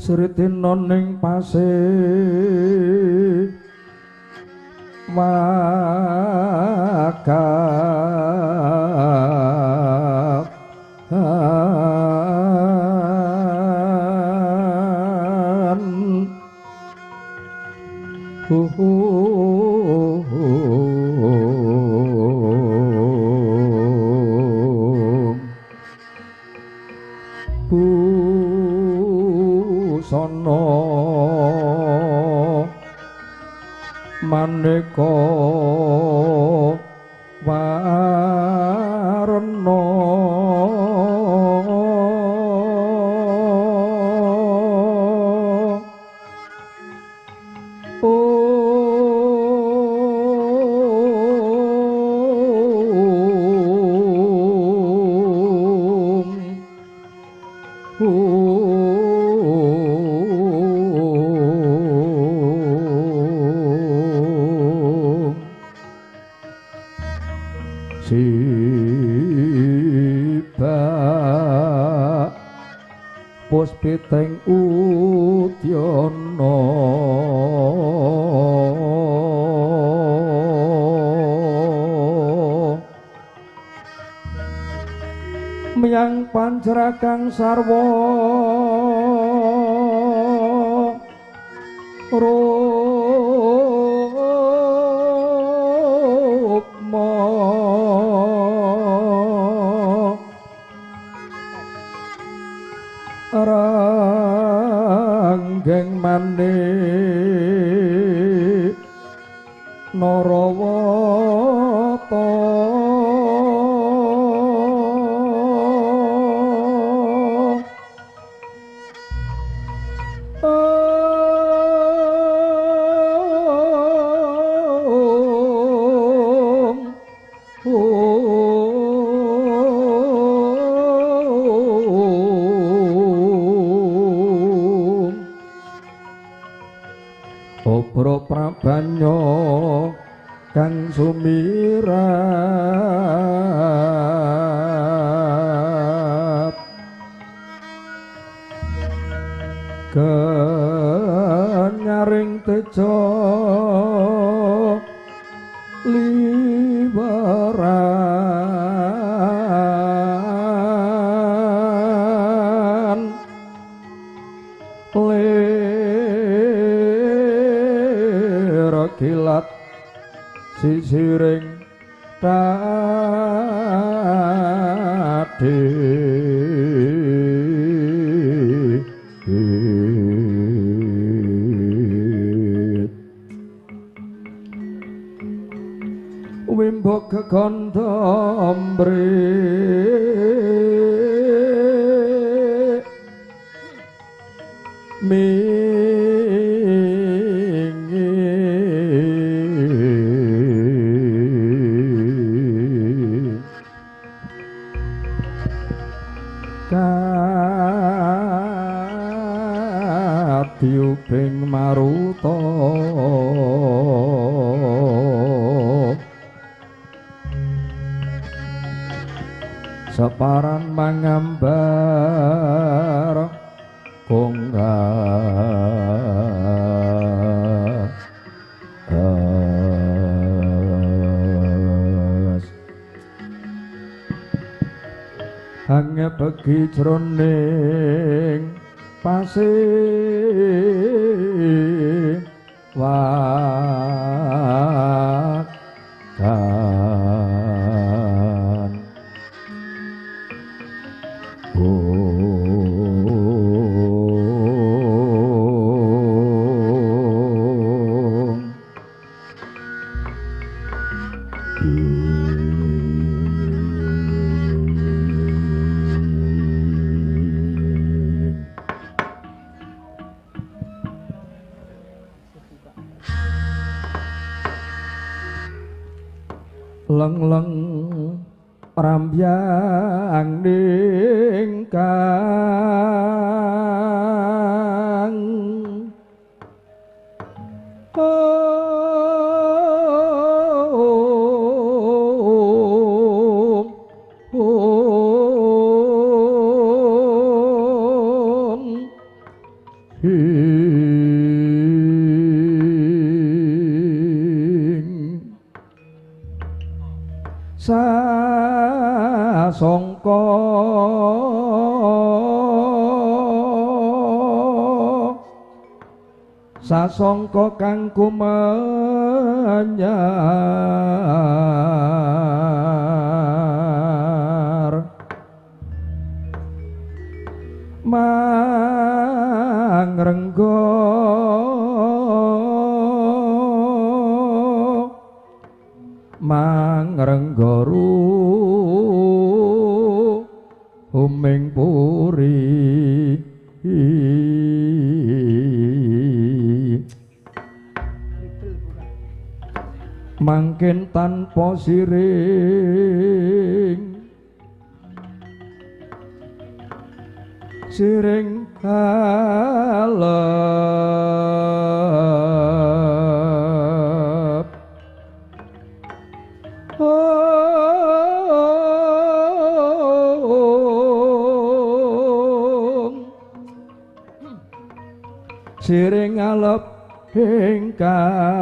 Sritina ning pasir busana maneka warna puspiteng udyana miyang pancragang sarwa rupma ranggeng manik narawata obro prabanyo kang sumirat kenyaring tejo liwaran kilat sisiring tadi wimbok kekondombre diuping maruta separan mangambar konggas hanya bagi jroning pasir wakan leng-leng rambyang ningkang sasangka sasangka kang kumanyar mangrengga mangrenggaru huming puri mangkin tanpa siring siring kalep siring alep ingkang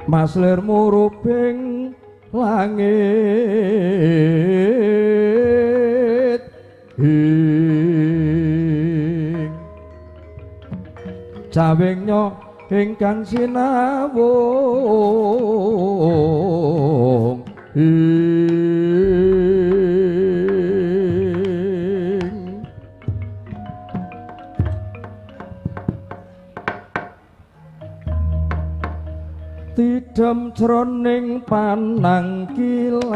maslir muruping langit cawingnya ingkang sinawung tidem jroning panangkilan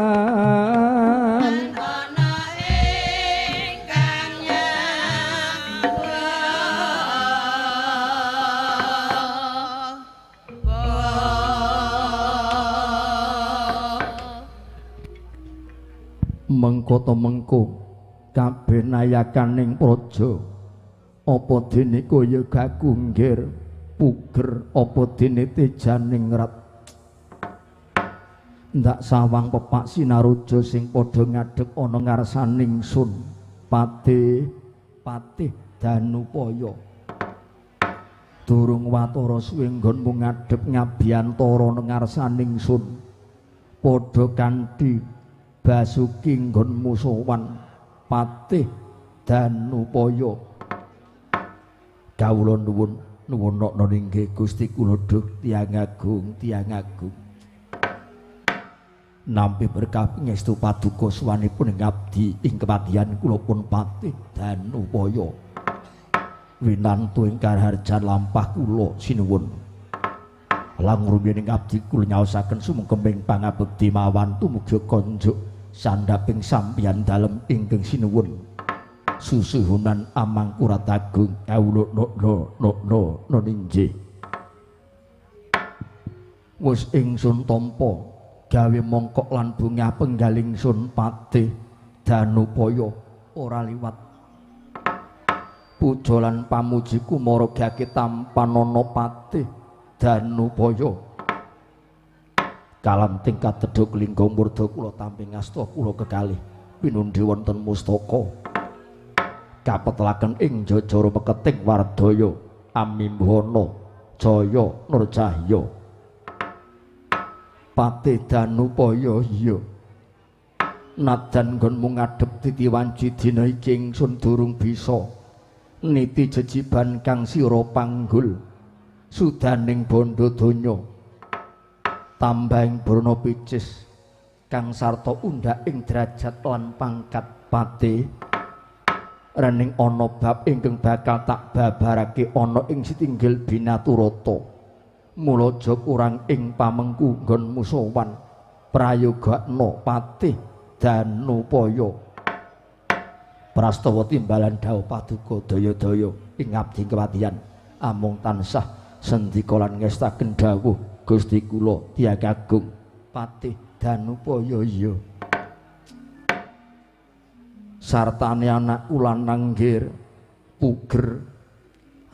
mengko to mengko kabeh nayakaning praja apa dene kaya gagunggir puger apa dene tejaning rat ndak sawang pepak sinaruja sing padha ngadhep ana ngarsaning sun patih Danupaya durung watara suwe nggonmu ngadhep ngabiyantara ngarsaning sun padha kanthi Basuki nggonmu sowan Patih Danupaya kawula nuwun inggih Gusti kula dhuh tiyang agung nampi berkah pangestu paduka swanipun ngabdi ing kepatihan kula pun Patih Danupaya winantu ing karharjan lampah kula sinuwun lang rumiyin abdi kula nyaosaken sumengkeming pangabekti mawan tumugya konjuk sandhaping sampeyan dalem ingkang sinuwun susuhunan amangkurat agung kawula no ninggih wis ingsun tampa gawe mongkok lan bungah penggaling sun Patih Danupaya ora liwat puja lan pamuji kumaragake tampanana Patih Danupaya kalam tingkat tedhuk lingga murda kula tampi ngasta kula kekalih pinundi wonten mustaka kapetelaken ing jajara meketing wardaya amimbana jaya nur cahya Patih Danupaya iya nadan nggonmu ngadhep titiwanci dina iki ingsun durung bisa niti jejiban kang sira panggul sudaning bondo donya tambahing brana picis kang sarta undhak ing derajat lan pangkat Patih rening ana bab ingkang bakal tak babarake ana ing Sitinggil Binaturata mula aja kurang ing pamengku nggonmu sowan prayogakna Patih Danupaya prastawa timbalan dawuh paduka daya-daya ing abdi kepatihan amung tansah sendika lan ngestaken dawuh Gusti kula tiyang agung Patih Danupaya iya sartane anakku lanang nggir puger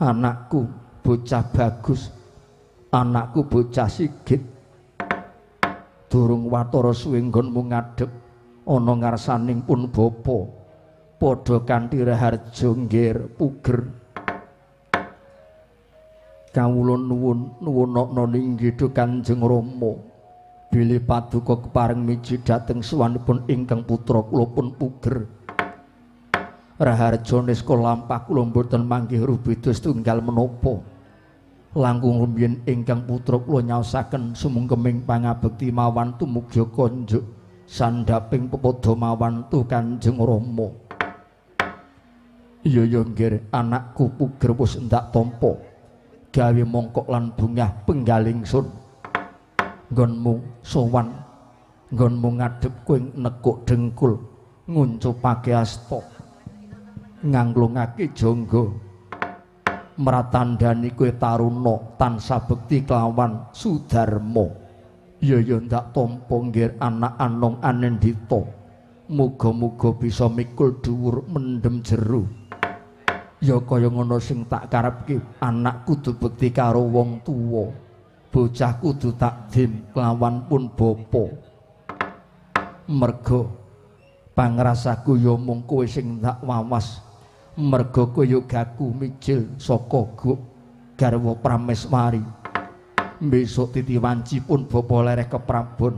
anakku bocah bagus anakku bocah sigit durung watara suwe nggonmu ngadhep ana ngarsaning pun bapa padha kanthi raharja nggir puger kawula nuwun inggih Kanjeng Rama bilih paduka kepareng miji dhateng sawanipun ingkang putra kula pun puger raharja nista lampah kula boten manggih rubeda setunggal menapa langkung rumiyin ingkang putra kula nyaosaken sumungkeming pangabekti mawan tumugya konjuk sandhaping pepodo mawan tu Kanjeng Rama. Iya nggih anakku puger wis ndak tampa gawe mongkok lan bungah penggaling sun nggonmu sowan nggonmu ngadhep kowe nekuk dengkul nguncupake asta nganglungake jangga mratandani kowe taruna tansah bekti kelawan Sudarma. Ya ndak tampa nggih anak anong Anendita muga-muga bisa mikul dhuwur mendem jero. Ya kaya ngono sing tak karepke anak kudu bekti karo wong tuwa bocah kudu takdim kelawan pun bapa merga pangrasaku ya mung kowe sing tak wawas merga kowe ya gaku mijil saka garwa Prameswari besok titiwanci pun bapa lereh keprabon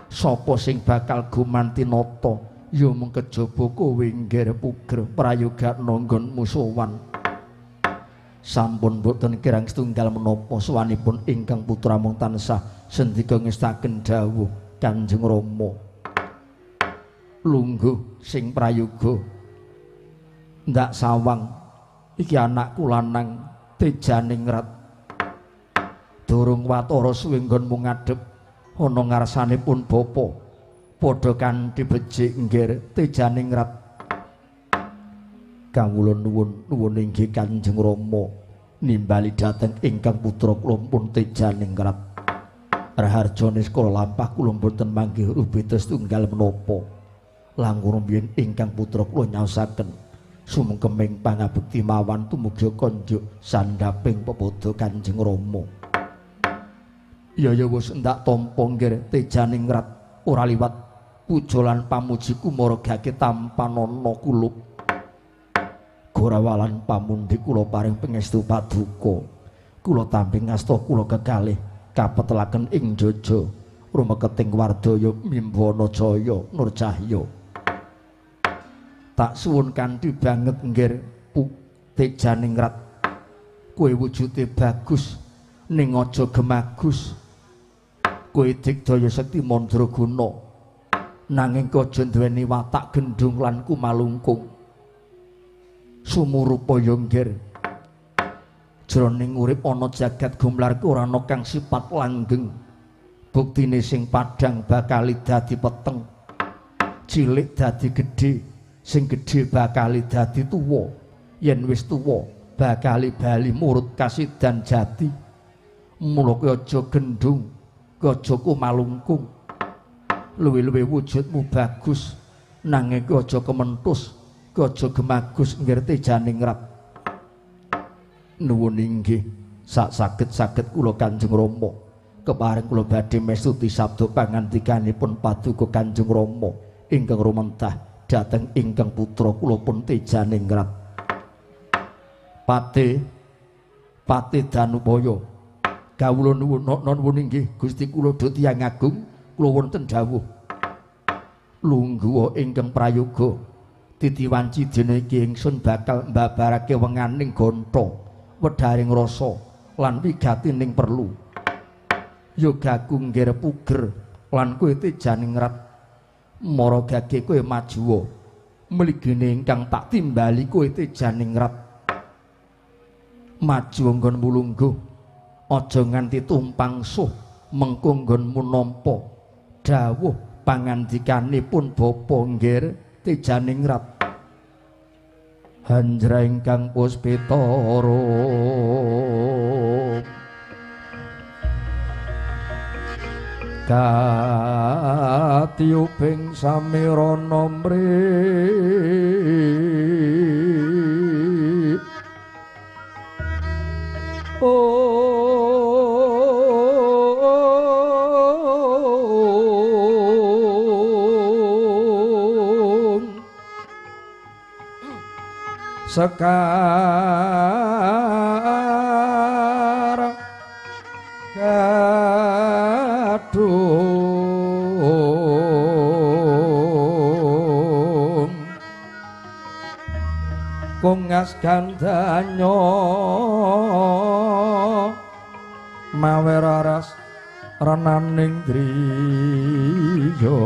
sapa sing bakal gumanti nata ya mung kejaba kowe nggih puger prayogakna nggonmu sowan sampun boten kirang setunggal menapa sowanipun ingkang putra mung tansah sendika ngestaken dawuh Kanjeng Rama lungguh sing prayoga ndak sawang iki anakku lanang tejaning rat durung watara suwe nggonmu ngadhep ana ngarsanipun bapa padha kanthi becik nggir tejaning rat kawula nuwun inggih Kanjeng Rama nimbali dhateng ingkang putra kula pun tejaning rat raharjane sekala lampah kula boten manggih rubeda setunggal menapa langkung rumiyin ingkang putra kula nyaosaken sumengkeming pangabekti mawan tumugya konjuk sandhaping pepodo Kanjeng Rama. Ya wis ndak tampa nggir tejaning rat ora liwat pujolan pamujiku maragake tampanana kulup gorawalan pamundi kula paring pangestu paduka kula tamping asta kula kekalih kapetelaken ing jaja rumeketing wardaya mimbana jaya nur cahya tak suwun kanthi banget nggir tejaning rat kowe wujude bagus ning aja gemagus kowe digdaya sekti mandraguna nanging aja duweni watak gendung lan kumalungkung sumurupa ya nggir jroning urip ana jagat gumlar ora ana kang sifat langgeng buktine sing padhang bakal dadi peteng cilik dadi gedhe sing gedhe bakal dadi tuwa yen wis tuwa bakal bali murut kasidan jati mula kowe aja gendung aja kumalungkung luwe-luwe wujudmu bagus nanging aja kementhus aja gemagus nggih tejaning rat nuwun inggih saged kula Kanjeng Rama kepareng kula badhe mestuti sabda pangandikanipun paduka Kanjeng Rama ingkang rumentah dhateng ingkang putra kula pun tejaning rat Pati Danupaya kawula nuwun inggih Gusti kula dhateng tiyang agung kula wonten dawuh lungguh ingkang prayoga titiwanci dina iki ingsun bakal mbabarake wenganing gantha wedharing rasa lan wigatining perlu yogaku nggir puger lan kowe tejaning rat maragake kowe majuwa mligine ingkang tak timbali kowe tejaning rat maju nggonmu lungguh aja nganti tumpang suh mengko nggonmu nampa dawuh pangandikanipun bapa nggir tejaning rat Handra ingkang puspitara katiuping samirana mri sekar kadung kungas gandanyo mawe raras renaning driya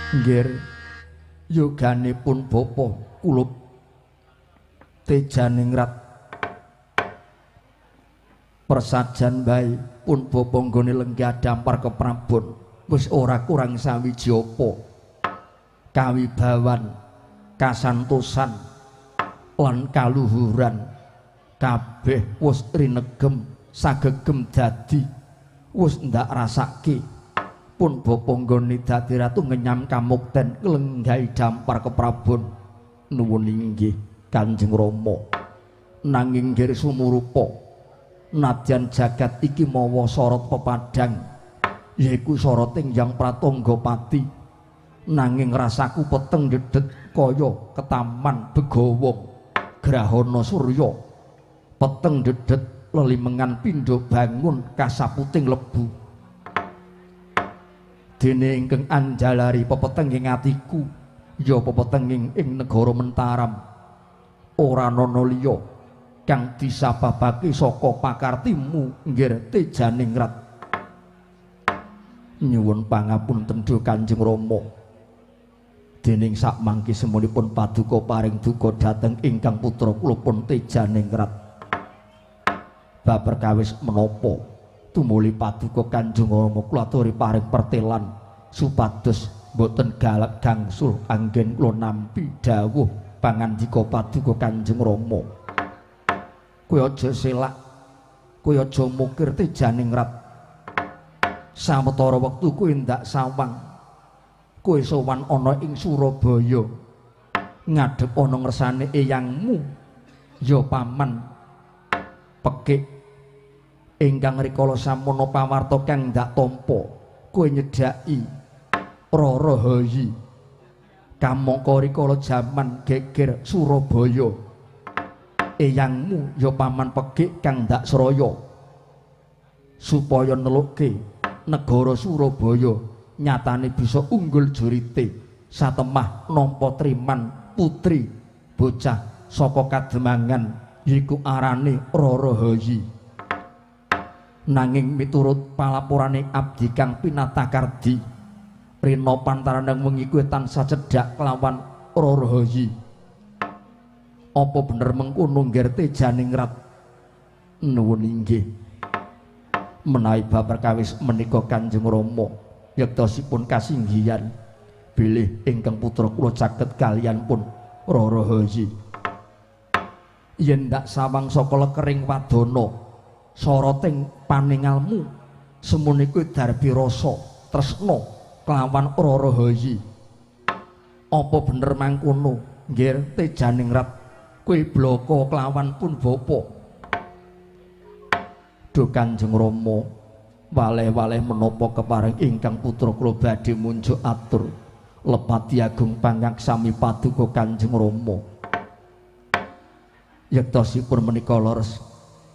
Nggih yoganipun bapa kula Tejaningrat persajan bae pun bapa nggone lenggah dampar keprabon wis ora kurang sawiji apa kawibawan kasantosan lan kaluhuran kabeh wis rinegem sagegem dadi wis ndak rasake pun bapa nggone dadi ratu ngenyam kamukten lenggahi dampar keprabon nuwun inggih Kanjeng Rama nanging nggih sumurupa nadyan jagat iki mawa sorot pepadang yaiku soroting Hyang Pratanggapati nanging rasaku peteng dedet kaya ketaman Begawa Grahana Surya peteng dedet lelimengan pindha bangun kasaputing lebu dene ingkang anjalari pepeteng ing atiku ya pepeteng ing negara Mentaram ora ana liya kang disababake saka pakartimu nggih Tejaningrat nyuwun pangapunten Duh Kanjeng Rama dening sakmangke semunipun paduka paring duka dhateng ingkang putra kula pun Tejaningrat bab perkawis menapa tumuli paduka Kanjeng Rama kula aturi paring pertelan supados boten galak gangsul anggen kula nampi dawuh pangandika paduka Kanjeng Rama kowe aja selak kowe aja mukir Tejaningrat sawetara wektu kowe ndak sawang kowe sowan ana ing Surabaya ngadhep ana ngersane eyangmu ya paman Pekik ingkang rikala sampuna pawarta kang ndak tampa kowe nyedhaki Rara Hayi kamangka rikala jaman geger Surabaya eyangmu ya paman Pekik kang ndak sraya supaya nelukke negara Surabaya nyatane bisa unggul jurite satemah nampa triman putri bocah saka Kademangan yiku arane Rara Hayi nanging miturut palapurane abdi kang pinatakardi rina pantaranang wengi kuwi tansah cedhak kelawan Rara Hayi apa bener mengkono nggih Tejaningrat nuwun inggih menawi bab perkawis menika Kanjeng Rama yektosipun kasinggihan bilih ingkang putra kula caket kaliyan pun Rara Hayi yen ndak sawang saka lekering wadana soroting paningalmu semune kuwi darbi rasa tresna kelawan Rara Hayi apa bener mangkono nggih Tejaningrat kowe blaka kelawan pun bapa Duh Kanjeng Rama waleh-waleh menapa kepareng ingkang putra kula badhe munjuk atur lepati agung pangaksami paduka Kanjeng Rama yektosipun menika leres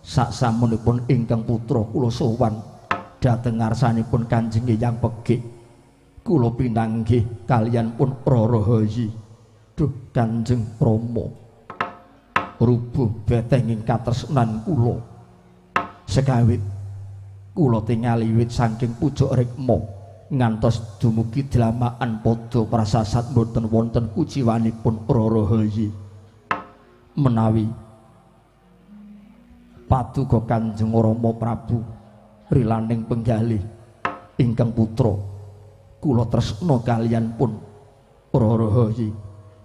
saksamunipun ingkang putra kula sowan dhateng ngarsanipun Kanjeng Hyang Pekik kula pinanggih kaliyan pun Rara Hayi Duh Kanjeng Rama rubuh betenging katresnan kula sekawit kula tingali wit saking pucuk rikma ngantos dumugi dlamaan padha prasasat boten wonten kuciwanipun Rara Hayi menawi paduka Kanjeng Rama Prabu rilaning penggalih ingkang putra kula tresna kaliyan pun Rara Hayi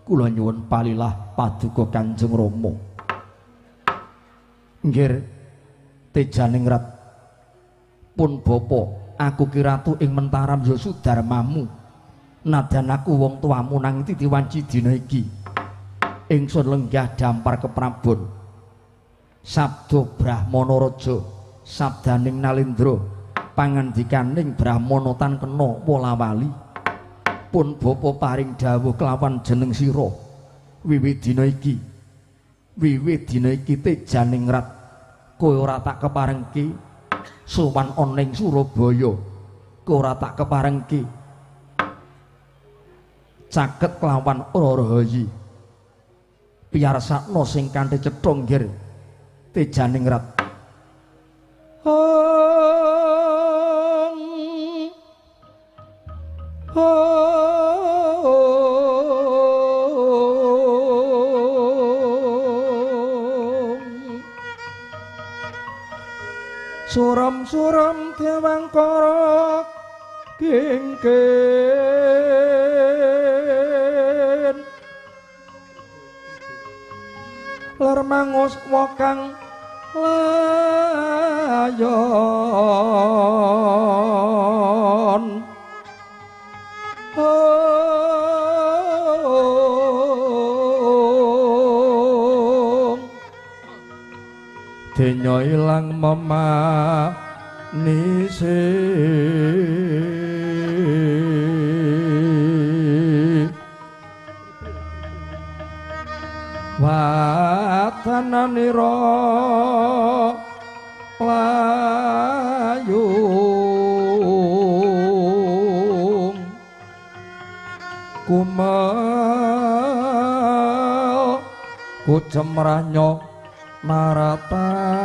kula nyuwun palilah paduka Kanjeng Rama nggih Tejaningrat pun bapa aku ki ratu ing Mentaram ya sudarmamu nadan aku wong tuamu nang titiwanci dina iki ingsun lenggah dampar keprabon sabda Brahmana Raja sabdaning Nalendra pangandikaning Brahmana tan kena Wolawali pun bapa paring dawuh kelawan jeneng sira wiwit dina iki Tejaningrat kowe ora tak keparengke sowan ana ing Surabaya kowe ora tak keparengke caket kelawan Rarahayi piyarsakna sing kanthi cetha nggir Tejaningrat Suram-suram Dewangkara kingkin ler mangus wakang layon denya ilang memanisi watananira playung kumel kucemranyo naratani